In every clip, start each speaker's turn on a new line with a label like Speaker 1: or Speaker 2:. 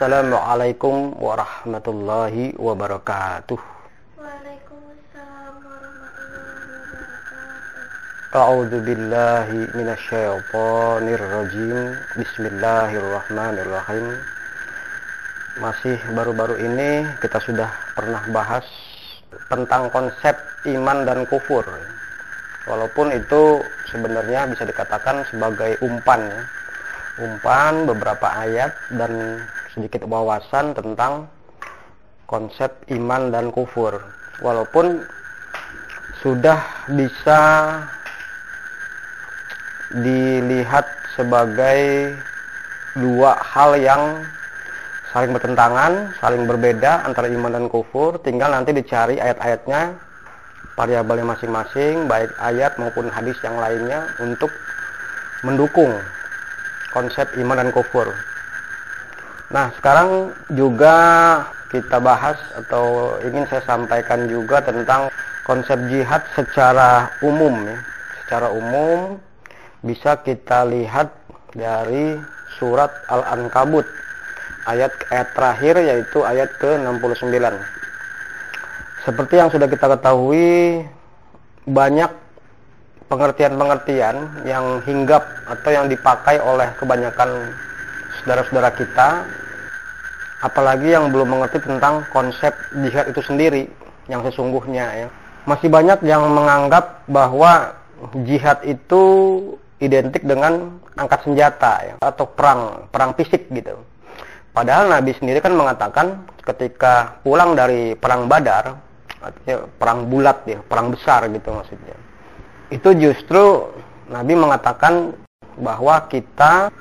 Speaker 1: Assalamualaikum warahmatullahi wabarakatuh.
Speaker 2: Waalaikumsalam warahmatullahi wabarakatuh.
Speaker 1: A'udzu billahi minasyaitonir rajim. Bismillahirrahmanirrahim. Masih baru-baru ini kita sudah pernah bahas tentang konsep iman dan kufur. Walaupun itu sebenarnya bisa dikatakan sebagai umpan ya. Umpan beberapa ayat dan sedikit wawasan tentang konsep iman dan kufur. Walaupun sudah bisa dilihat sebagai dua hal yang saling bertentangan, saling berbeda antara iman dan kufur, tinggal nanti dicari ayat-ayatnya, variabelnya masing-masing, baik ayat maupun hadis yang lainnya untuk mendukung konsep iman dan kufur. Nah, sekarang juga kita bahas atau ingin saya sampaikan juga tentang konsep jihad secara umum ya. Secara umum bisa kita lihat dari surat Al-Ankabut ayat terakhir, yaitu ayat ke-69. Seperti yang sudah kita ketahui, banyak pengertian-pengertian yang hinggap atau yang dipakai oleh kebanyakan saudara-saudara kita, apalagi yang belum mengerti tentang konsep jihad itu sendiri yang sesungguhnya ya. Masih banyak yang menganggap bahwa jihad itu identik dengan angkat senjata ya, atau perang fisik gitu. Padahal Nabi sendiri kan mengatakan ketika pulang dari perang Badar, artinya perang bulat ya, perang besar gitu maksudnya. Itu justru Nabi mengatakan bahwa kita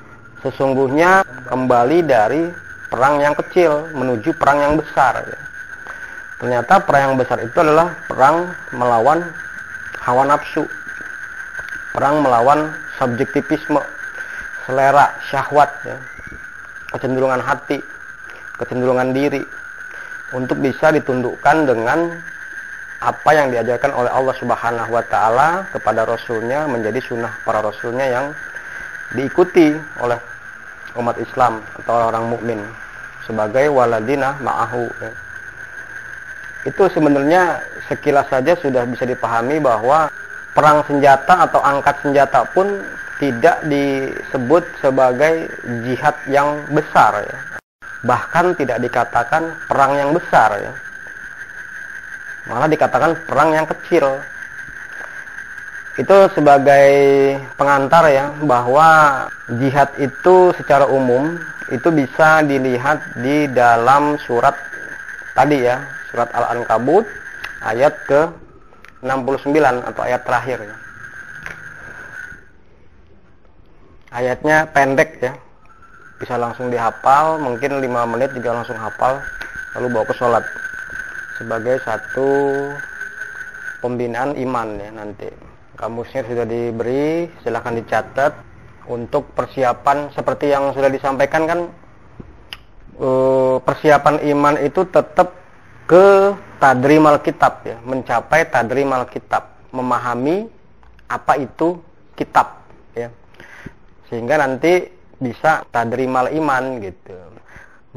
Speaker 1: sesungguhnya kembali dari perang yang kecil menuju perang yang besar ya. Ternyata perang yang besar itu adalah perang melawan hawa nafsu, perang melawan subjektivisme, selera, syahwat ya, kecenderungan hati, kecenderungan diri, untuk bisa ditundukkan dengan apa yang diajarkan oleh Allah Subhanahu wa Ta'ala kepada Rasulnya, menjadi sunnah para Rasulnya yang diikuti oleh umat Islam atau orang mukmin sebagai waladina ma'ahu ya. Itu sebenarnya sekilas saja sudah bisa dipahami bahwa perang senjata atau angkat senjata pun tidak disebut sebagai jihad yang besar ya. Bahkan tidak dikatakan perang yang besar ya. Malah dikatakan perang yang kecil. Itu sebagai pengantar ya, bahwa jihad itu secara umum itu bisa dilihat di dalam surat tadi ya, surat Al-Ankabut ayat ke-69 atau ayat terakhir ya. Ayatnya pendek ya, bisa langsung dihafal, mungkin 5 menit juga langsung hafal, lalu bawa ke sholat sebagai satu pembinaan iman ya. Nanti kamusnya sudah diberi, silahkan dicatat untuk persiapan. Seperti yang sudah disampaikan kan, persiapan iman itu tetap ke tadrimal kitab ya, mencapai tadrimal kitab, memahami apa itu kitab ya, sehingga nanti bisa tadrimal iman gitu,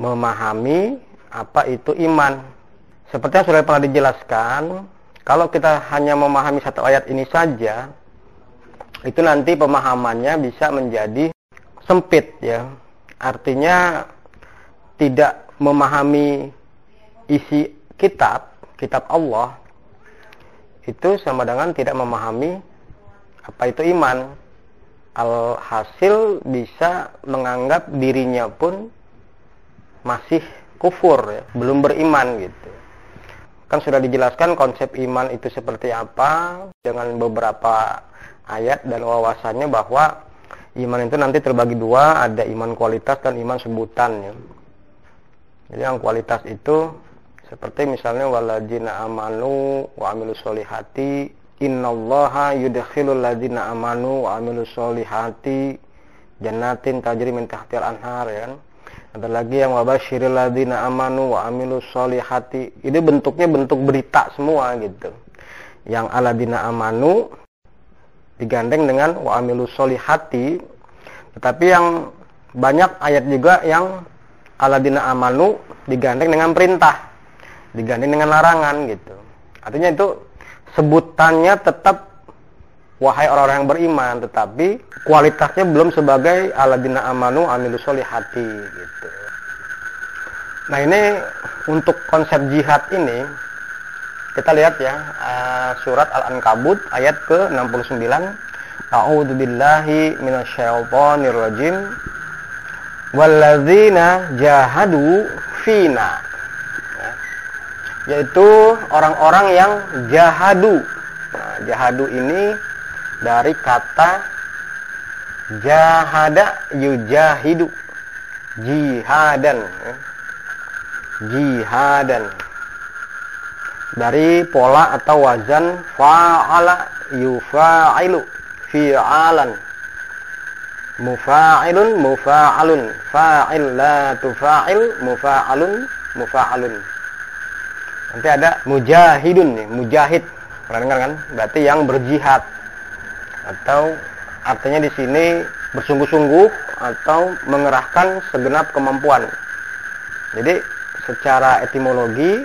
Speaker 1: memahami apa itu iman. Seperti yang sudah pernah dijelaskan, kalau kita hanya memahami satu ayat ini saja, itu nanti pemahamannya bisa menjadi sempit ya. Artinya tidak memahami isi kitab Allah, itu sama dengan tidak memahami apa itu iman. Alhasil bisa menganggap dirinya pun masih kufur ya, belum beriman gitu. Kan sudah dijelaskan konsep iman itu seperti apa dengan beberapa ayat dan wawasannya, bahwa iman itu nanti terbagi dua, ada iman kualitas dan iman sebutan ya. Jadi yang kualitas itu seperti misalnya waladina amanu wa amilus solihati, innallaha yudkhilul ladina amanu wa amilus solihati jannatin tajri min tahtil anhar ya kan. Ada lagi yang wabasyiril ladina amanu wa amilus solihati, ini bentuknya bentuk berita semua gitu. Yang aladina amanu digandeng dengan wa amilus solihati. Tetapi yang banyak ayat juga yang alladzina amanu digandeng dengan perintah, digandeng dengan larangan gitu. Artinya itu sebutannya tetap wahai orang-orang yang beriman, tetapi kualitasnya belum sebagai alladzina amanu amilus solihati gitu. Nah, ini untuk konsep jihad ini kita lihat ya, surat Al-Ankabut ayat ke-69. A'udzubillahi minasyaitonir rajim. Walladzina jahadu fina. Ya. Yaitu orang-orang yang jahadu. Nah, jahadu ini dari kata jahada yujahidu, jihadan ya. Jihadan dari pola atau wazan fa'ala yufa'ilu fi'alan, mufa'ilun mufa'alun, fa'il la tufa'il, mufa'alun mufa'alun. Nanti ada mujahidun nih, mujahid. Pernah dengar kan? Berarti yang berjihad. Atau artinya di sini bersungguh-sungguh atau mengerahkan segenap kemampuan. Jadi secara etimologi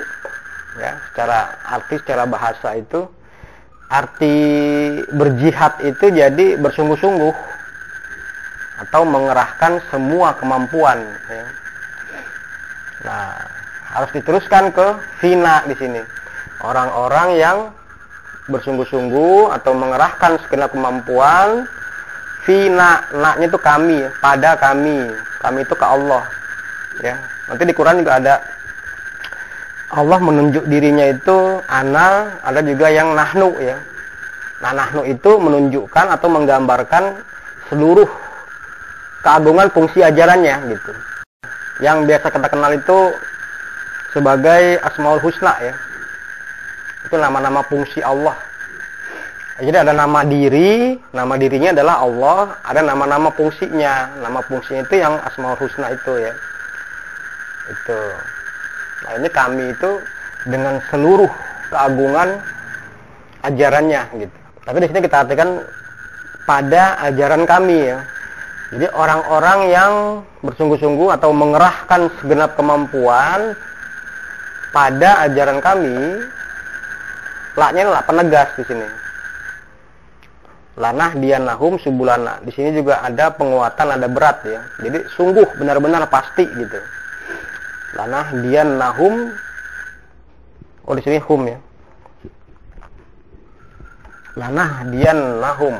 Speaker 1: ya, secara arti, secara bahasa itu arti berjihad itu jadi bersungguh-sungguh atau mengerahkan semua kemampuan ya. Nah, harus diteruskan ke fina di sini. Orang-orang yang bersungguh-sungguh atau mengerahkan segenap kemampuan, fina, na-nya itu kami, pada kami. Kami itu ke Allah. Ya. Nanti di Quran juga ada Allah menunjuk dirinya itu ana, ada juga yang nahnu ya. Nah, nahnu itu menunjukkan atau menggambarkan seluruh keagungan fungsi ajarannya gitu. Yang biasa kita kenal itu sebagai Asmaul Husna ya. Itu nama-nama fungsi Allah. Jadi ada nama diri, nama dirinya adalah Allah, ada nama-nama fungsinya. Nama fungsinya itu yang Asmaul Husna itu ya. Itu. Nah, ini kami itu dengan seluruh keagungan ajarannya gitu. Tapi di sini kita artikan pada ajaran kami ya. Jadi orang-orang yang bersungguh-sungguh atau mengerahkan segenap kemampuan pada ajaran kami, laknya lah penegas di sini. Lanah dianahum subulana. Di sini juga ada penguatan, ada berat ya. Jadi sungguh benar-benar pasti gitu. Lanah dian nahum, oh di sini hum ya. Lanah dian nahum.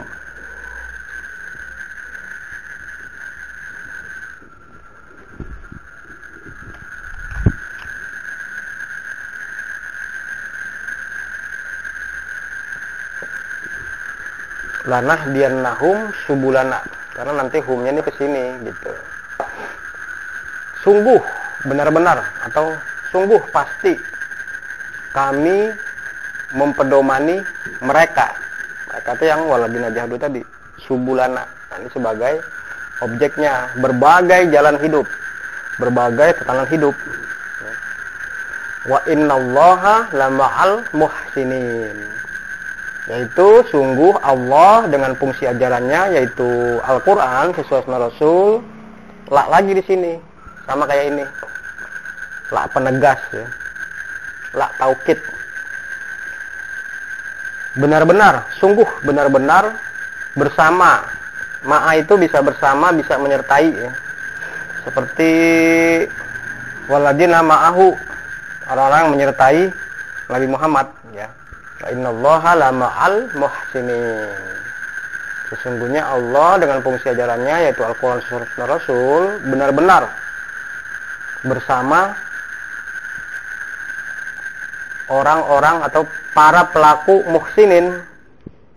Speaker 1: Lanah dian nahum subulana. Karena nanti humnya ini ke sini gitu. Sungguh benar-benar atau sungguh pasti kami mempedomani mereka. Mereka itu yang waladina jahadu tadi, subulana. Nah, ini sebagai objeknya berbagai jalan hidup, berbagai tatanan hidup. Wa innallaha lama'al muhsinin. Yaitu sungguh Allah dengan fungsi ajarannya yaitu Al-Qur'an sesuai sama Rasul. Lagi di sini sama kayak ini. La penegas ya. La taukid. Benar-benar, sungguh benar-benar bersama. Ma'a itu bisa bersama, bisa menyertai ya. Seperti waladina ma'ahu, orang-orang yang menyertai Nabi Muhammad ya. Innallaha lama'al muhsinin. Sesungguhnya Allah dengan fungsi ajarannya yaitu Al-Qur'an dan Rasul benar-benar bersama orang-orang atau para pelaku muhsinin.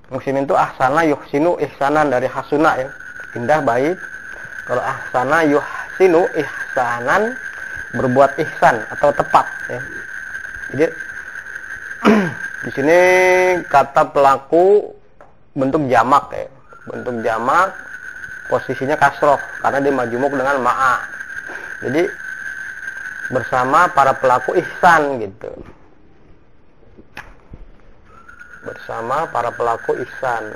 Speaker 1: Muhsinin itu ahsana yuhsinu ihsanan, dari hasuna ya, indah baik. Kalau ahsana yuhsinu ihsanan, berbuat ihsan atau tepat ya. Jadi di sini kata pelaku bentuk jamak ya. Bentuk jamak posisinya kasroh karena dia majmuk dengan ma'a. Jadi bersama para pelaku ihsan gitu. Bersama para pelaku ihsan.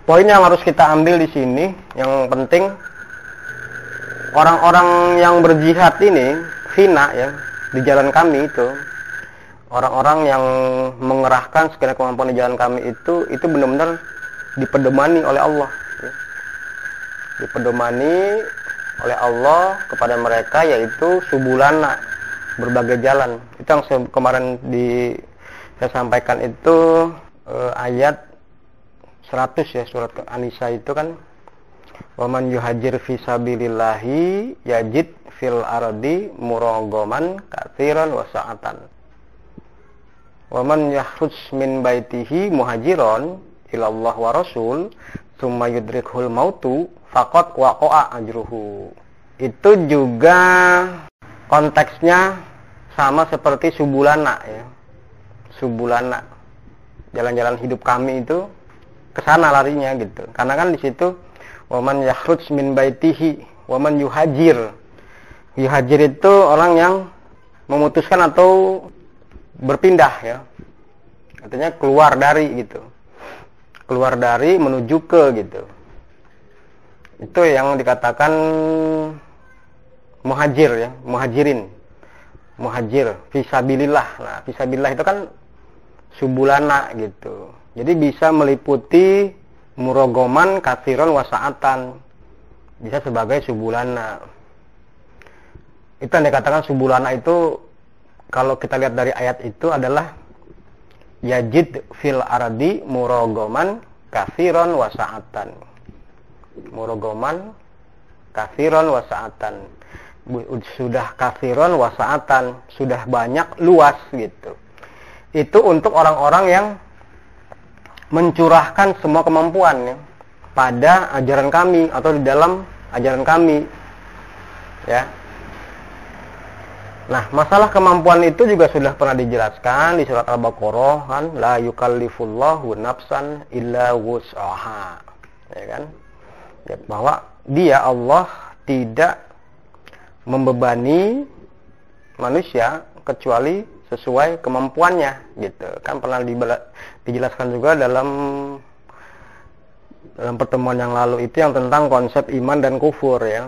Speaker 1: poin yang harus kita ambil di sini, yang penting orang-orang yang berjihad ini, fina ya, di jalan kami itu, orang-orang yang mengerahkan segala kemampuan di jalan kami itu benar-benar dipedomani oleh Allah. Ya. Dipedomani oleh Allah kepada mereka, yaitu subulana, berbagai jalan. Itu yang kemarin saya sampaikan itu ayat 100 ya, surat An-Nisa itu kan, waman yuhajir fi sabilillahi yajid fil ardi muraghaman katsiran wa sa'atan. Waman yakhruj min baitihi muhajiran ila Allah wa rasul tsumma yudrikhul mautu faqad waqa'a ajruhu. Itu juga konteksnya sama seperti subulana ya. Subulana. Jalan-jalan hidup kami itu ke sana larinya gitu. Karena kan di situ waman yakhruj min baitihi, waman yuhajir. Yuhajir itu orang yang memutuskan atau berpindah ya. Artinya keluar dari gitu. Keluar dari menuju ke gitu. Itu yang dikatakan muhajir ya, muhajirin. Muhajir fisabilillah. Nah, fisabilillah itu kan subulana gitu. Jadi bisa meliputi murogoman, katsiron, wasa'atan. Bisa sebagai subulana. Itu yang dikatakan subulana itu, kalau kita lihat dari ayat itu adalah yajid fil ardi murogoman, katsiron, wasa'atan. Murogoman, katsiron, wasa'atan. Sudah katsiron, wasa'atan. Sudah banyak, luas gitu. Itu untuk orang-orang yang mencurahkan semua kemampuannya pada ajaran kami atau di dalam ajaran kami ya. Nah, masalah kemampuan itu juga sudah pernah dijelaskan di surat Al-Baqarah kan, la yukallifullahu nafsan illa wus'aha, ya kan? Ya, bahwa dia Allah tidak membebani manusia kecuali sesuai kemampuannya gitu. Kan pernah dijelaskan juga dalam pertemuan yang lalu itu yang tentang konsep iman dan kufur ya.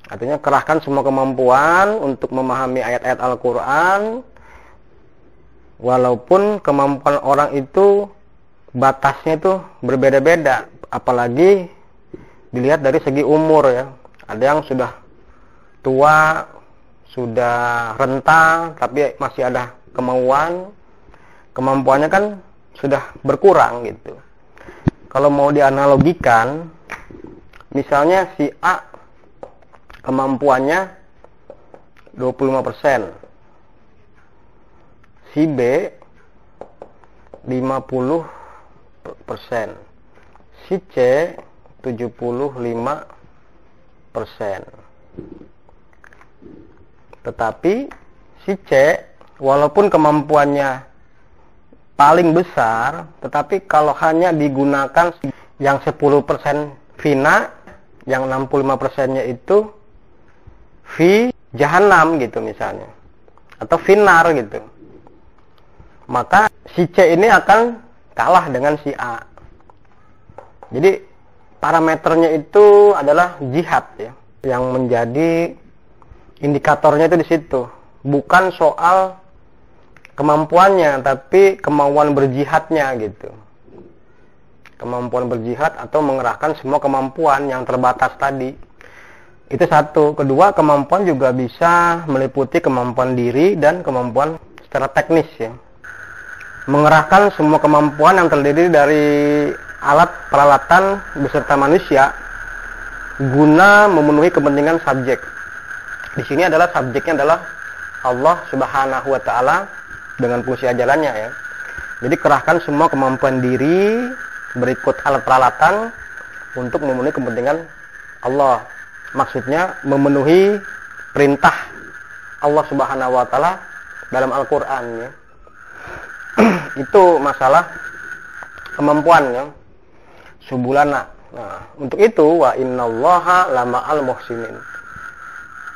Speaker 1: Artinya kerahkan semua kemampuan untuk memahami ayat-ayat Al-Quran, walaupun kemampuan orang itu batasnya itu berbeda-beda, apalagi dilihat dari segi umur ya. Ada yang sudah tua, sudah renta, tapi masih ada kemampuannya kan sudah berkurang gitu. Kalau mau dianalogikan, misalnya si A kemampuannya 25%, si B 50%, si C 75%. Tetapi si C walaupun kemampuannya paling besar, tetapi kalau hanya digunakan yang 10% fina, yang 65%-nya itu fi jahanam gitu misalnya, atau finar gitu, maka si C ini akan kalah dengan si A. Jadi parameternya itu adalah jihad ya, yang menjadi indikatornya itu di situ. Bukan soal kemampuannya, tapi kemauan berjihadnya gitu. Kemampuan berjihad atau mengerahkan semua kemampuan yang terbatas tadi. Itu satu. Kedua, kemampuan juga bisa meliputi kemampuan diri dan kemampuan secara teknis ya. Mengerahkan semua kemampuan yang terdiri dari alat peralatan beserta manusia guna memenuhi kepentingan subjek. Di sini adalah subjeknya adalah Allah Subhanahu wa taala dengan fungsi ajalannya ya. Jadi kerahkan semua kemampuan diri berikut alat peralatan untuk memenuhi kepentingan Allah. Maksudnya memenuhi perintah Allah Subhanahu wa taala dalam Al-Qur'an ya. Itu masalah kemampuannya subulana. Nah, untuk itu wa innallaha lama'al muhsinin.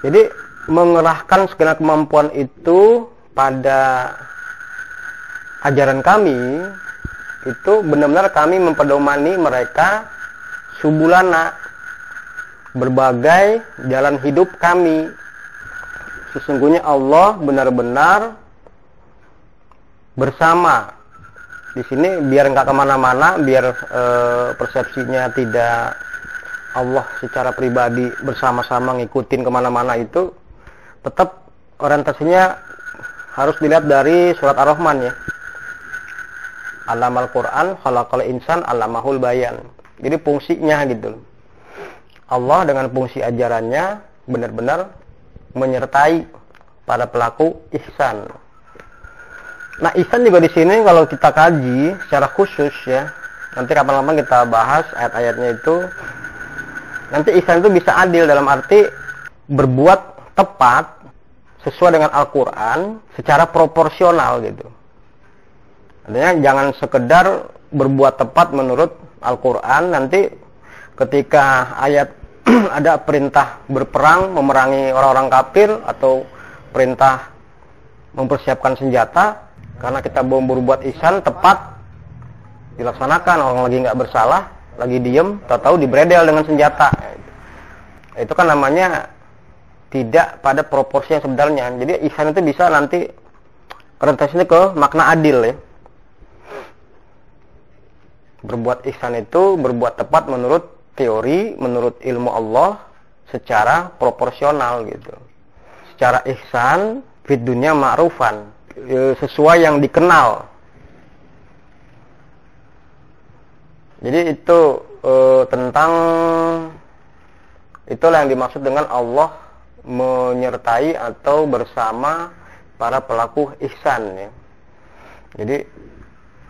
Speaker 1: Jadi mengerahkan segala kemampuan itu pada ajaran kami itu benar-benar kami mempedomani mereka subulana, berbagai jalan hidup kami. Sesungguhnya Allah benar-benar bersama. Di sini biar nggak kemana-mana, biar persepsinya tidak Allah secara pribadi bersama-sama ngikutin kemana-mana, itu tetap orientasinya harus dilihat dari surat Ar-Rahman ya. Alamal Quran, khalaqal insan, alamahul bayan. Jadi fungsinya gitu. Allah dengan fungsi ajarannya benar-benar menyertai para pelaku ihsan. Nah, ihsan juga di sini kalau kita kaji secara khusus ya. Nanti kapan-kapan kita bahas ayat-ayatnya itu. Nanti ihsan itu bisa adil dalam arti berbuat tepat sesuai dengan Al-Quran secara proporsional gitu. Artinya jangan sekedar berbuat tepat menurut Al-Quran, nanti ketika ayat ada perintah berperang, memerangi orang-orang kafir, atau perintah mempersiapkan senjata, karena kita belum berbuat ihsan tepat dilaksanakan, orang lagi nggak bersalah, lagi diem, tahu-tahu dibredel dengan senjata. Itu kan namanya tidak pada proporsi yang sebenarnya. Jadi ihsan itu bisa nanti orientasinya ke makna adil ya. Berbuat ihsan itu berbuat tepat menurut teori, menurut ilmu Allah secara proporsional gitu. Secara ihsan fid dunya ma'rufan, sesuai yang dikenal. Jadi itu tentang itulah yang dimaksud dengan Allah menyertai atau bersama para pelaku ihsan ya. Jadi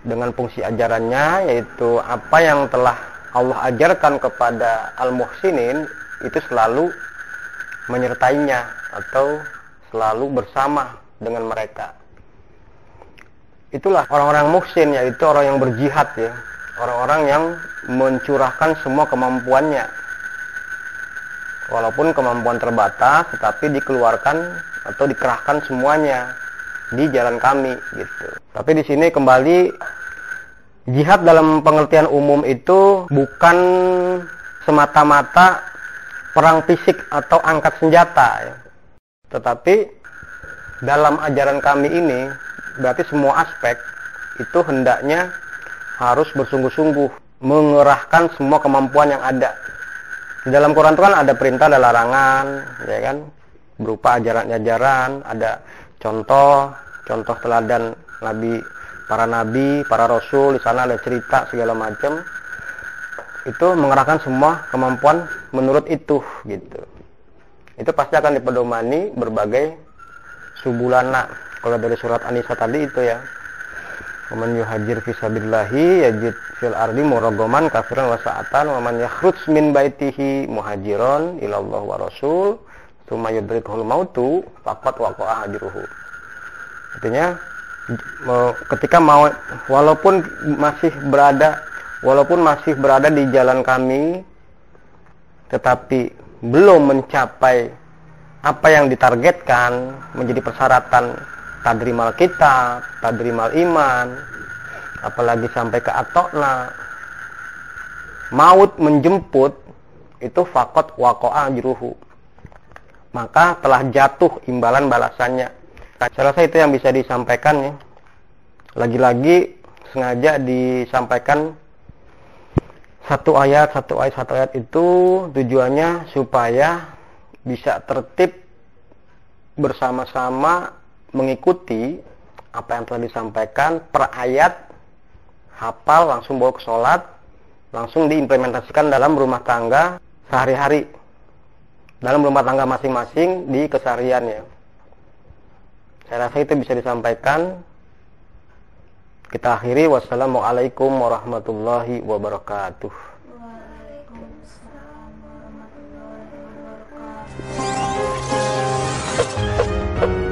Speaker 1: dengan fungsi ajarannya, yaitu apa yang telah Allah ajarkan kepada al-muhsinin, itu selalu menyertainya atau selalu bersama dengan mereka. Itulah orang-orang muhsin, yaitu orang yang berjihad ya, orang-orang yang mencurahkan semua kemampuannya. Walaupun kemampuan terbatas, tetapi dikeluarkan atau dikerahkan semuanya di jalan kami gitu. Tapi di sini kembali, jihad dalam pengertian umum itu bukan semata-mata perang fisik atau angkat senjata ya. Tetapi dalam ajaran kami ini berarti semua aspek itu hendaknya harus bersungguh-sungguh mengerahkan semua kemampuan yang ada. Di dalam Quran itu kan ada perintah, ada larangan, ya kan, berupa ajaran-ajaran, ada contoh teladan nabi, para rasul, di sana ada cerita segala macam. Itu mengerahkan semua kemampuan menurut itu gitu. Itu pasti akan dipedomani berbagai subulana. Kalau dari surat An-Nisa tadi itu ya. Waman yuhajir fisabilillahi yajid fil ardi muraghaman kafiran wa sa'atan wa man yakhruj min baitihi muhajiron ila Allah wa rasul tsumma yudrikuhul mautu faqad waqa'a ajruhu. Artinya ketika mau walaupun masih berada di jalan kami tetapi belum mencapai apa yang ditargetkan menjadi persyaratan tadrimal kitab, tadrimal iman, apalagi sampai ke atokna, maut menjemput, itu faqat waqa'a ajruhu, maka telah jatuh imbalan balasannya. Saya rasa itu yang bisa disampaikan ya. Lagi-lagi sengaja disampaikan satu ayat itu tujuannya supaya bisa tertib bersama-sama mengikuti apa yang telah disampaikan per ayat, hafal, langsung bawa ke sholat, langsung diimplementasikan dalam rumah tangga sehari-hari, dalam rumah tangga masing-masing di kesehariannya. Saya rasa itu bisa disampaikan. Kita akhiri. Wassalamualaikum warahmatullahi wabarakatuh.
Speaker 2: Waalaikumsalam warahmatullahi wabarakatuh.